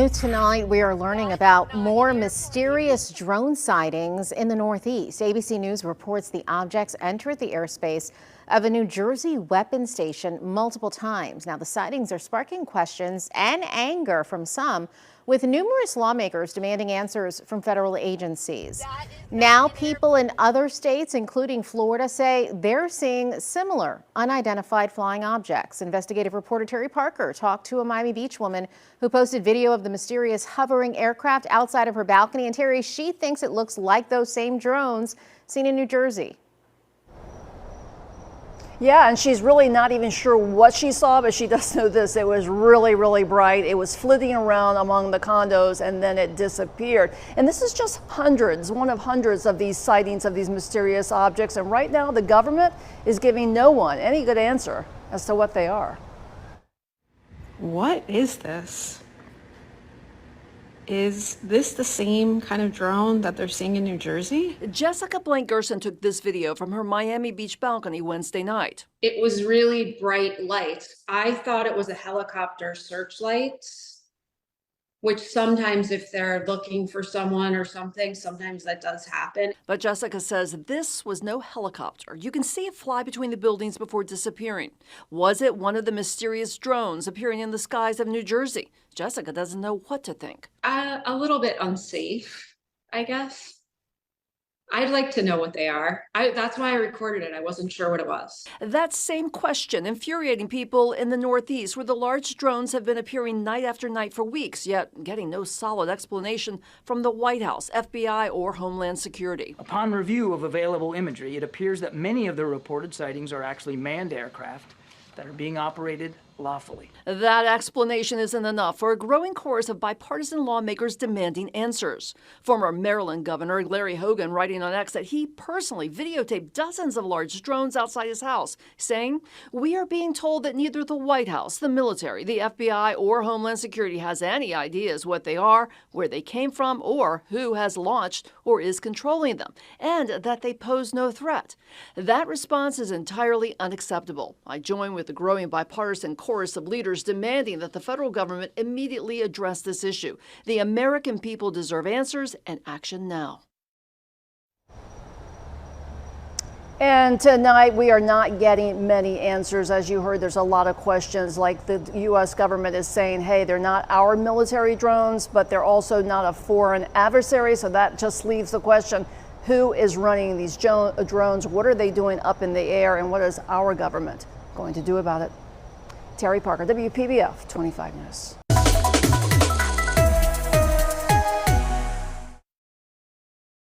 New tonight, we are learning about more mysterious drone sightings in the Northeast. ABC News reports the objects entered the airspace of a New Jersey weapons station multiple times. Now, the sightings are sparking questions and anger from some, with numerous lawmakers demanding answers from federal agencies. Now, people in other states, including Florida, say they're seeing similar unidentified flying objects. Investigative reporter Terry Parker talked to a Miami Beach woman who posted video of the mysterious hovering aircraft outside of her balcony. And Terry, she thinks it looks like those same drones seen in New Jersey. Yeah, and she's really not even sure what she saw, but she does know this. It was really, really bright. It was flitting around among the condos and then it disappeared. And this is just one of hundreds of these sightings of these mysterious objects. And right now the government is giving no one any good answer as to what they are. What is this? Is this the same kind of drone that they're seeing in New Jersey? Jessica Blank Gerson took this video from her Miami Beach balcony Wednesday night. It was really bright light. I thought it was a helicopter searchlight, which sometimes if they're looking for someone or something, sometimes that does happen. But Jessica says this was no helicopter. You can see it fly between the buildings before disappearing. Was it one of the mysterious drones appearing in the skies of New Jersey? Jessica doesn't know what to think. A little bit unsafe, I guess. I'd like to know what they are. That's why I recorded it. I wasn't sure what it was. That same question infuriating people in the Northeast, where the large drones have been appearing night after night for weeks, yet getting no solid explanation from the White House, FBI, or Homeland Security. Upon review of available imagery, it appears that many of the reported sightings are actually manned aircraft that are being operated lawfully. That explanation isn't enough for a growing chorus of bipartisan lawmakers demanding answers. Former Maryland Governor Larry Hogan writing on X that he personally videotaped dozens of large drones outside his house, saying, "We are being told that neither the White House, the military, the FBI, or Homeland Security has any ideas what they are, where they came from, or who has launched or is controlling them, and that they pose no threat." That response is entirely unacceptable. I join with the growing bipartisan chorus of leaders demanding that the federal government immediately address this issue. The American people deserve answers and action now. And tonight we are not getting many answers. As you heard, there's a lot of questions, like the U.S. government is saying, hey, they're not our military drones, but they're also not a foreign adversary. So that just leaves the question, who is running these drones? What are they doing up in the air? And what is our government going to do about it? Terry Parker, WPBF 25 News.